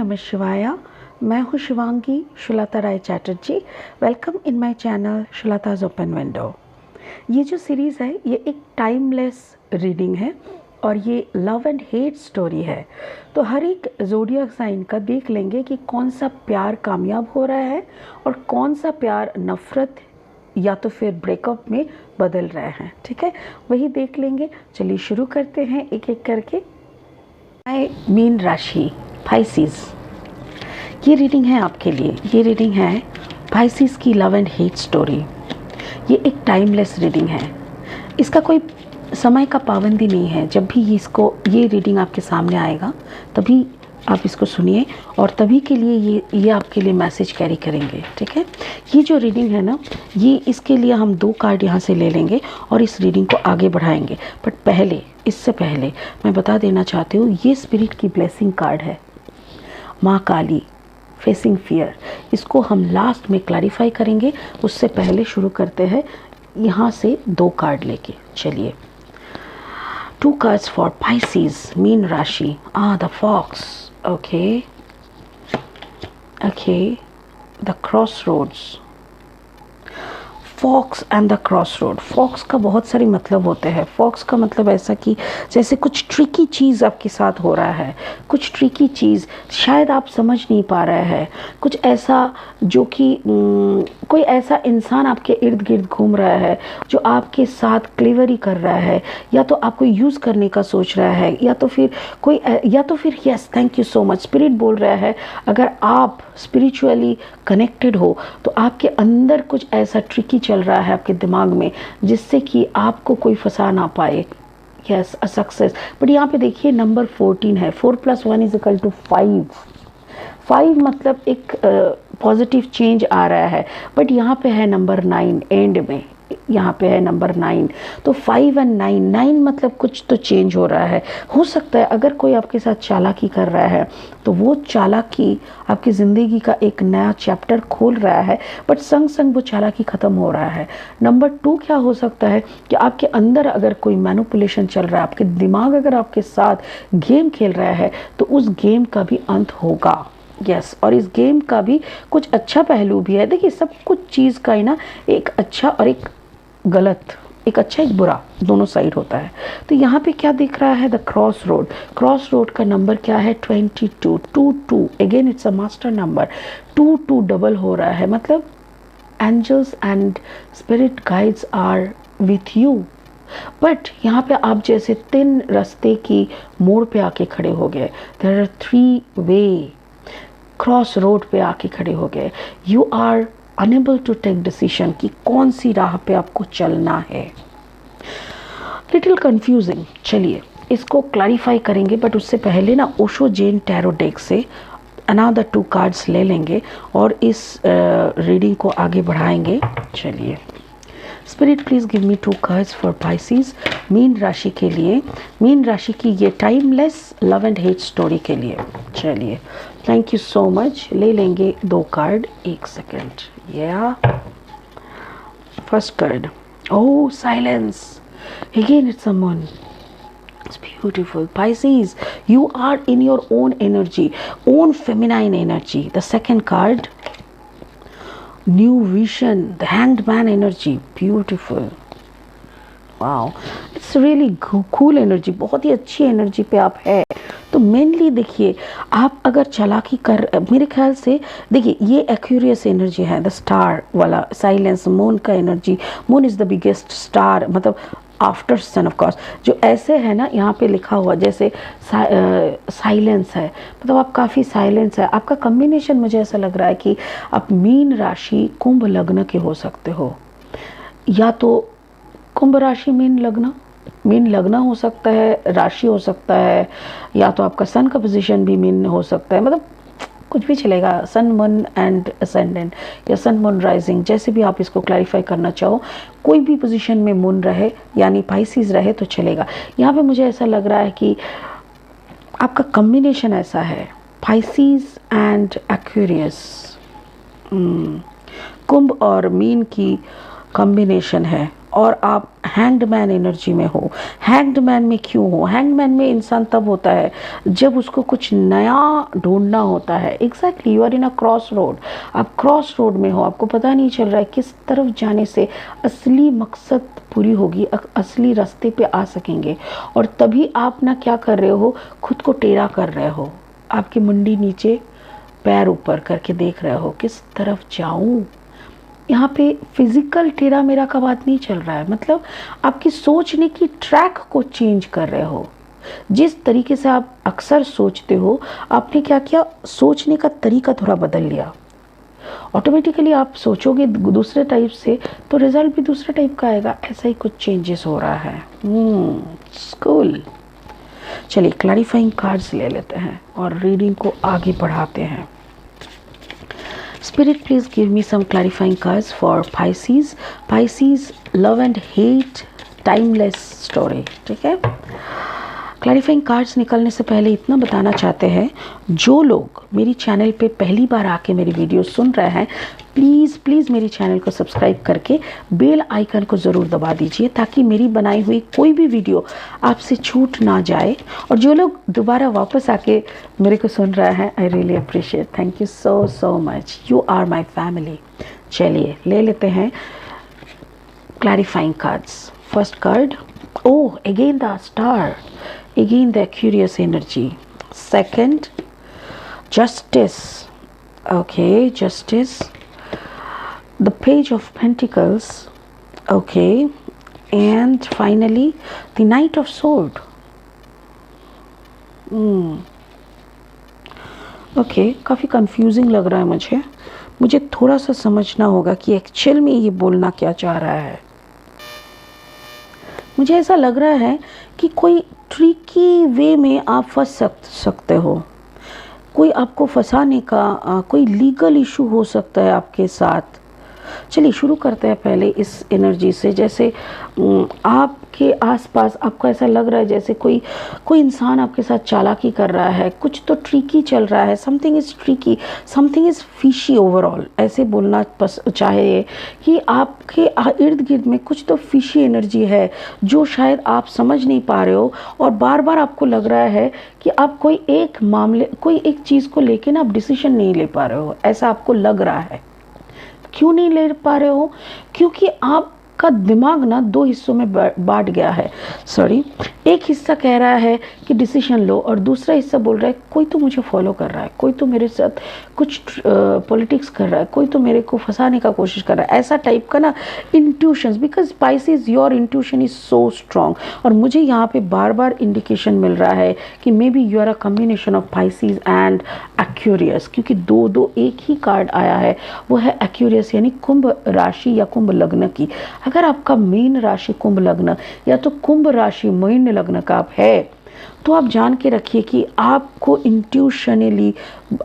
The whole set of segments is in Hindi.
नमः शिवाय। मैं हूँ Shivangi Shulata Rai Chatterjee. Welcome in my channel Shulata's open window. ये जो सीरीज़ है ये एक टाइमलेस रीडिंग है और ये लव एंड हेट स्टोरी है। तो हर एक ज़ोडिएक साइन का देख लेंगे कि कौन सा प्यार कामयाब हो रहा है और कौन सा प्यार नफ़रत या तो फिर ब्रेकअप में बदल रहे हैं। ठीक है, वही देख लेंगे। चलिए शुरू करते हैं एक एक करके। मीन राशि पाइसेस, ये रीडिंग है आपके लिए। ये रीडिंग है पाइसेस की लव एंड हेट स्टोरी। ये एक टाइमलेस रीडिंग है, इसका कोई समय का पाबंदी नहीं है। जब भी ये रीडिंग आपके सामने आएगा तभी आप इसको सुनिए और तभी के लिए ये आपके लिए मैसेज कैरी करेंगे। ठीक है, ये जो रीडिंग है ना, ये इसके लिए हम 2 कार्ड यहाँ से ले लेंगे और इस रीडिंग को आगे बढ़ाएंगे। बट इससे पहले मैं बता देना चाहती हूँ, ये स्पिरिट की ब्लेसिंग कार्ड है, माँ काली फेसिंग फियर। इसको हम लास्ट में क्लैरिफाई करेंगे, उससे पहले शुरू करते हैं यहाँ से 2 कार्ड लेके। चलिए, 2 cards for Pisces, मीन राशि। The fox. Okay, the crossroads. Fox and the cross road. Fox का बहुत सारे मतलब होते हैं। फॉक्स का मतलब ऐसा कि जैसे कुछ ट्रिकी चीज़ आपके साथ हो रहा है, कुछ ट्रिकी चीज़ शायद आप समझ नहीं पा रहे हैं, कुछ ऐसा जो कि कोई ऐसा इंसान आपके इर्द गिर्द घूम रहा है जो आपके साथ क्लेवरी कर रहा है, या तो आपको यूज़ करने का सोच रहा है, या तो फिर yes, thank you so much. Spirit बोल रहा है अगर आप स्पिरिचुअली कनेक्टेड हो तो आपके अंदर कुछ ऐसा ट्रिकी चल रहा है आपके दिमाग में जिससे कि आपको कोई फंसा ना पाए। Yes, a success. बट यहाँ पे देखिए नंबर 14 है। 4 + 1 = 5। 5 मतलब एक पॉजिटिव चेंज आ रहा है। बट यहाँ पे है नंबर 9 एंड में, यहाँ पे है नंबर 9। तो 5 और 9 मतलब कुछ तो चेंज हो रहा है। हो सकता है अगर कोई आपके साथ चालाकी कर रहा है तो वो चालाकी आपकी ज़िंदगी का एक नया चैप्टर खोल रहा है, बट संग संग वो चालाकी ख़त्म हो रहा है। नंबर 2 क्या हो सकता है कि आपके अंदर अगर कोई मैनिपुलेशन चल रहा है, आपके दिमाग अगर आपके साथ गेम खेल रहा है तो उस गेम का भी अंत होगा। यस, और इस गेम का भी कुछ अच्छा पहलू भी है। देखिए, सब कुछ चीज़ का ही ना एक अच्छा और एक गलत, एक अच्छा एक बुरा, दोनों साइड होता है। तो यहाँ पे क्या दिख रहा है? The cross road. Cross road का नंबर क्या है? 22। 22 again it's a master number. 22 double हो रहा है, मतलब angels and spirit guides are with you. But यहाँ पे आप जैसे 3 रास्ते की मोड़ पे आके खड़े हो गए। There are 3 way, cross road पे आके खड़े हो गए। You are unable to take decision कि कौन सी राह पे आपको चलना है। Little confusing. चलिए इसको क्लैरिफाई करेंगे, बट उससे पहले ना ओशो जैन टैरो डेक से अनदर 2 कार्ड्स ले लेंगे और इस रीडिंग को आगे बढ़ाएंगे। चलिए, spirit please give me 2 cards for Pisces, मीन राशि के लिए, मीन राशि की ये timeless love and hate story के लिए। चलिए, थैंक यू सो मच। ले लेंगे 2 card, 1 second. First card, oh silence, again it's someone. It's beautiful. Pisces, you are in your own energy, own feminine energy. The second card, new vision, the hanged man energy. Beautiful. Wow, it's really cool energy. बहुत ही अच्छी एनर्जी पे आप है। तो मेनली देखिए, आप अगर चालाकी कर, मेरे ख्याल से देखिए ये एक्यूरियस एनर्जी है, द स्टार वाला, साइलेंस, मून का energy. Moon is the biggest star, मतलब आफ्टर सन ऑफ कोर्स। जो ऐसे है ना, यहाँ पे लिखा हुआ जैसे साइलेंस है, मतलब आप काफ़ी साइलेंस है। आपका कम्बिनेशन मुझे ऐसा लग रहा है कि आप मीन राशि कुंभ लग्न के हो सकते हो, या तो कुंभ राशि मीन लग्न हो सकता है, राशि हो सकता है, या तो आपका सन का पोजीशन भी मीन हो सकता है, मतलब कुछ भी चलेगा। सन मून एंड असेंडेंट या सन मून राइजिंग, जैसे भी आप इसको क्लैरिफाई करना चाहो, कोई भी पोजीशन में मून रहे यानी पाइसेस रहे तो चलेगा। यहाँ पे मुझे ऐसा लग रहा है कि आपका कम्बिनेशन ऐसा है, पाइसेस एंड एक्वेरियस, कुंभ और मीन की कॉम्बिनेशन है। और आप हैंगमैन एनर्जी में हो। हैंगमैन में क्यों हो? हैंगमैन में इंसान तब होता है जब उसको कुछ नया ढूंढना होता है। Exactly, you are in a cross road. आप क्रॉस रोड में हो, आपको पता नहीं चल रहा है किस तरफ जाने से असली मकसद पूरी होगी, असली रास्ते पे आ सकेंगे। और तभी आप ना क्या कर रहे हो, खुद को टेढ़ा कर रहे हो, आपकी मुंडी नीचे पैर ऊपर करके देख रहे हो किस तरफ जाऊं। यहाँ पे फिजिकल टेढ़ा मेरा का बात नहीं चल रहा है, मतलब आपकी सोचने की ट्रैक को चेंज कर रहे हो। जिस तरीके से आप अक्सर सोचते हो, आपने क्या किया, सोचने का तरीका थोड़ा बदल लिया। ऑटोमेटिकली आप सोचोगे दूसरे टाइप से तो रिजल्ट भी दूसरे टाइप का आएगा। ऐसा ही कुछ चेंजेस हो रहा है। स्कूल। चलिए क्लैरिफाइंग कार्ड्स ले लेते हैं और रीडिंग को आगे बढ़ाते हैं। Spirit, please give me some clarifying cards for Pisces. Pisces, love and hate, timeless story. ठीक है। क्लैरिफाइंग कार्ड्स निकलने से पहले इतना बताना चाहते हैं, जो लोग मेरी चैनल पे पहली बार आके मेरी वीडियो सुन रहे हैं, प्लीज़ प्लीज़ मेरी चैनल को सब्सक्राइब करके बेल आइकन को ज़रूर दबा दीजिए ताकि मेरी बनाई हुई कोई भी वीडियो आपसे छूट ना जाए। और जो लोग दोबारा वापस आके मेरे को सुन रहे हैं, I really appreciate, thank you so so much, you are my family. चलिए ले लेते हैं clarifying cards. First card, oh again the star, again the curious energy. Second, justice. Okay, justice. The page of pentacles. Okay, and finally the knight of sword. Okay, काफ़ी confusing लग रहा है मुझे थोड़ा सा समझना होगा कि एक्चुअल में ये बोलना क्या चाह रहा है। मुझे ऐसा लग रहा है कि कोई ट्रिकी वे में आप फंस सकते हो, कोई आपको फंसाने का कोई लीगल इशू हो सकता है आपके साथ। चलिए शुरू करते हैं पहले इस एनर्जी से। जैसे आपके आसपास आपको ऐसा लग रहा है जैसे कोई इंसान आपके साथ चालाकी कर रहा है, कुछ तो ट्रिकी चल रहा है, something is tricky, something is fishy overall. ऐसे बोलना चाहिए कि आपके इर्द गिर्द में कुछ तो फिशी एनर्जी है जो शायद आप समझ नहीं पा रहे हो, और बार बार आपको लग रहा है कि आप कोई एक चीज़ को लेके ना आप डिसीजन नहीं ले पा रहे हो, ऐसा आपको लग रहा है। क्यों नहीं ले पा रहे हो? क्योंकि आपका दिमाग ना दो हिस्सों में बांट गया है। सॉरी, एक हिस्सा कह रहा है कि डिसीजन लो, और दूसरा हिस्सा बोल रहा है कोई तो मुझे फॉलो कर रहा है, कोई तो मेरे साथ कुछ पॉलिटिक्स कर रहा है, कोई तो मेरे को फंसाने का कोशिश कर रहा है, ऐसा टाइप का ना intuitions. Because spices, your intuition is so strong. और मुझे यहाँ पे बार बार इंडिकेशन मिल रहा है कि maybe you are a combination of Pisces and Aquarius, क्योंकि दो एक ही कार्ड आया है, वो है एक्यूरियस, यानी कुंभ राशि या कुंभ लग्न की। अगर आपका मीन राशि कुंभ लग्न या तो कुंभ राशि मीन लग्न का आप है, तो आप जान के रखिए कि आपको इंट्यूशनली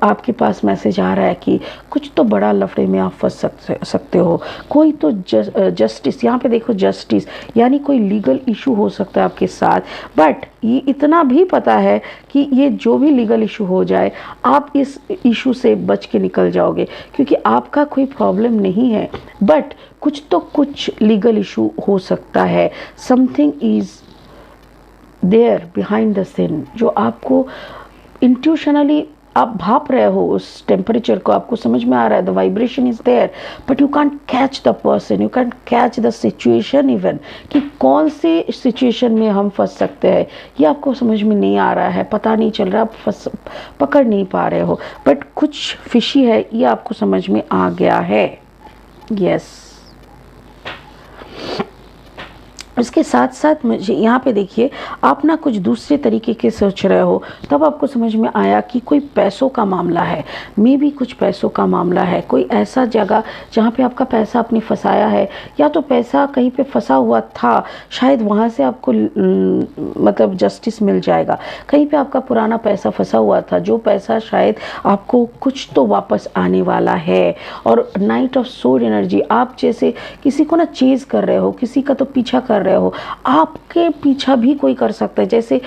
आपके पास मैसेज आ रहा है कि कुछ तो बड़ा लफड़े में आप फंस सकते हो। कोई तो जस्टिस, यहाँ पे देखो जस्टिस, यानी कोई लीगल इशू हो सकता है आपके साथ। बट ये इतना भी पता है कि ये जो भी लीगल इशू हो जाए, आप इस इशू से बच के निकल जाओगे, क्योंकि आपका कोई प्रॉब्लम नहीं है, बट कुछ लीगल इशू हो सकता है। Something is there behind the scene, जो आपको इंट्यूशनली आप भाप रहे हो उस टेम्परेचर को, आपको समझ में आ रहा है, the vibration is there, but you can't catch the person, you can't catch the situation even, कि कौन से सिचुएशन में हम फंस सकते हैं, ये आपको समझ में नहीं आ रहा है, पता नहीं चल रहा, आप पकड़ नहीं पा रहे हो, बट कुछ फिशी है, ये आपको समझ में आ गया है। यस, इसके साथ साथ मुझे यहाँ पे देखिए, आप ना कुछ दूसरे तरीके के सोच रहे हो, तब आपको समझ में आया कि कोई पैसों का मामला है, मे भी कुछ पैसों का मामला है, कोई ऐसा जगह जहाँ पे आपका पैसा आपने फंसाया है, या तो पैसा कहीं पे फंसा हुआ था, शायद वहाँ से आपको मतलब जस्टिस मिल जाएगा। कहीं पे आपका पुराना पैसा फंसा हुआ था, जो पैसा शायद आपको कुछ तो वापस आने वाला है। और नाइट ऑफ सोर्ड एनर्जी, आप जैसे किसी को ना चेज कर रहे हो, किसी का तो पीछा कर रहे हो, आपके पीछा भी कोई कर सकता है। जैसे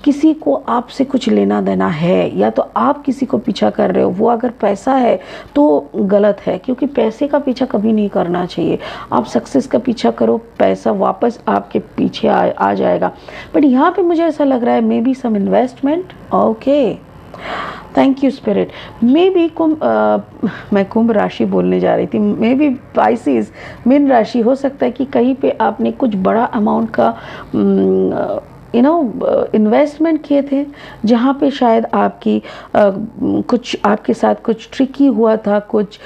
किसी को आपसे कुछ लेना देना है, या तो आप किसी को पीछा कर रहे हो, वो अगर पैसा है तो गलत है, क्योंकि पैसे का पीछा कभी नहीं करना चाहिए। आप सक्सेस का पीछा करो, पैसा वापस आपके पीछे आ जाएगा। बट यहाँ पे मुझे ऐसा लग रहा है maybe some investment. Okay, thank you spirit. Maybe मैं कुंभ राशि बोलने जा रही थी, मे बी स्पाइसिस मीन राशि हो सकता है कि कहीं पे आपने कुछ बड़ा अमाउंट का इन्वेस्टमेंट किए थे, जहाँ पे शायद आपकी कुछ आपके साथ कुछ ट्रिकी हुआ था, कुछ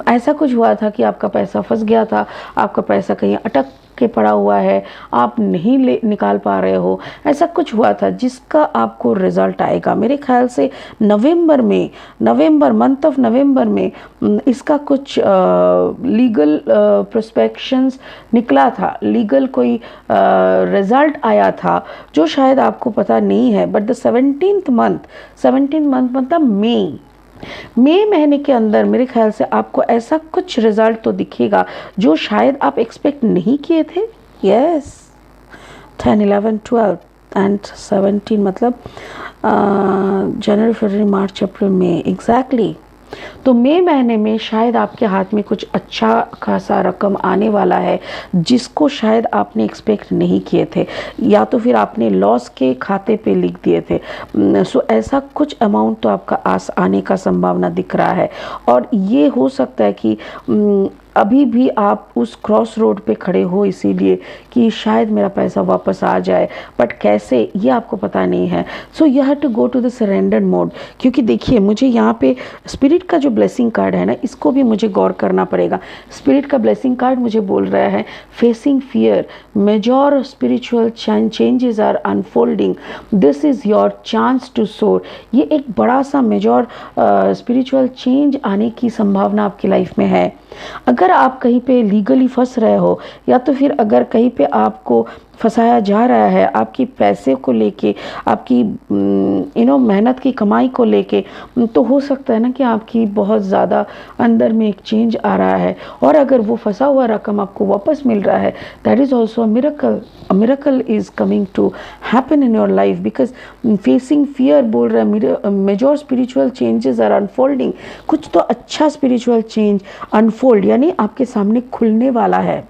ऐसा कुछ हुआ था कि आपका पैसा फंस गया था, आपका पैसा कहीं अटक के पड़ा हुआ है, आप नहीं निकाल पा रहे हो, ऐसा कुछ हुआ था जिसका आपको रिजल्ट आएगा। मेरे ख्याल से मंथ ऑफ नवंबर में इसका कुछ लीगल प्रोस्पेक्शंस निकला था, लीगल कोई रिजल्ट आया था जो शायद आपको पता नहीं है। बट द 17th मंथ मतलब मई महीने के अंदर मेरे ख्याल से आपको ऐसा कुछ रिजल्ट तो दिखेगा जो शायद आप एक्सपेक्ट नहीं किए थे। यस, 10, 11, 12 एंड 17 मतलब जनवरी, फरवरी, मार्च, अप्रैल, मई, एग्जैक्टली। तो मई महीने में शायद आपके हाथ में कुछ अच्छा खासा रकम आने वाला है जिसको शायद आपने एक्सपेक्ट नहीं किए थे, या तो फिर आपने लॉस के खाते पे लिख दिए थे। सो ऐसा कुछ अमाउंट तो आपका आने का संभावना दिख रहा है। और ये हो सकता है कि अभी भी आप उस क्रॉस रोड पे खड़े हो, इसीलिए कि शायद मेरा पैसा वापस आ जाए, बट कैसे ये आपको पता नहीं है। So you have to go to the surrender mode. क्योंकि देखिए, मुझे यहाँ पे स्पिरिट का जो ब्लेसिंग कार्ड है ना, इसको भी मुझे गौर करना पड़ेगा। स्पिरिट का ब्लेसिंग कार्ड मुझे बोल रहा है facing fear, major spiritual changes are unfolding, this is your chance to soar. ये एक बड़ा सा मेजॉर स्पिरिचुअल चेंज आने की संभावना आपकी लाइफ में है। अगर आप कहीं पे लीगली फंस रहे हो, या तो फिर अगर कहीं पे आपको फंसाया जा रहा है आपकी पैसे को लेके, आपकी मेहनत की कमाई को लेके, तो हो सकता है ना कि आपकी बहुत ज़्यादा अंदर में एक चेंज आ रहा है। और अगर वो फंसा हुआ रकम आपको वापस मिल रहा है, that is also a miracle. A miracle is coming to happen in your life, because facing fear बोल रहा है major spiritual changes are unfolding. कुछ तो अच्छा स्पिरिचुअल चेंज अनफोल्ड यानी आपके सामने खुलने वाला है।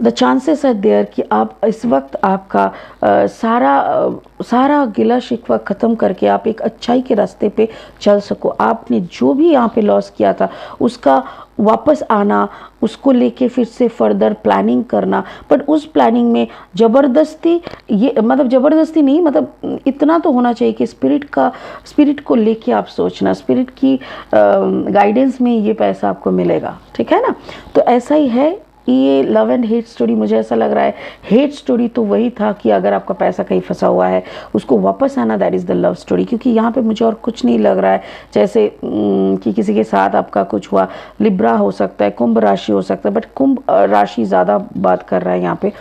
द चांसेस आर देयर कि आप इस वक्त आपका सारा गिला शिकवा ख़त्म करके आप एक अच्छाई के रास्ते पे चल सको। आपने जो भी यहाँ पे लॉस किया था उसका वापस आना, उसको लेके फिर से फर्दर प्लानिंग करना। बट उस प्लानिंग में ज़बरदस्ती, ये मतलब ज़बरदस्ती नहीं, मतलब इतना तो होना चाहिए कि स्पिरिट को लेके आप सोचना, स्पिरिट की गाइडेंस में ये पैसा आपको मिलेगा। ठीक है ना? तो ऐसा ही है ये लव एंड हेट स्टोरी। मुझे ऐसा लग रहा है हेट स्टोरी तो वही था कि अगर आपका पैसा कहीं फंसा हुआ है उसको वापस आना, that is the love story. क्योंकि यहाँ पे मुझे और कुछ नहीं लग रहा है जैसे कि किसी के साथ आपका कुछ हुआ। लिब्रा हो सकता है, कुंभ राशि हो सकता है, बट कुंभ राशि ज़्यादा बात कर रहा है यहाँ पे।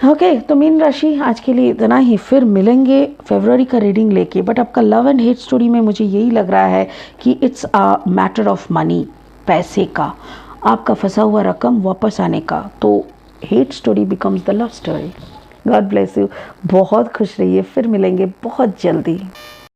ओके, तो मीन राशि आज के लिए इतना ही, फिर मिलेंगे फरवरी का रीडिंग लेके। बट आपका लव एंड हेट स्टोरी में मुझे यही लग रहा है कि it's a matter of money, पैसे का, आपका फंसा हुआ रकम वापस आने का। तो hate story becomes the love story. God bless you, बहुत खुश रहिए, फिर मिलेंगे बहुत जल्दी।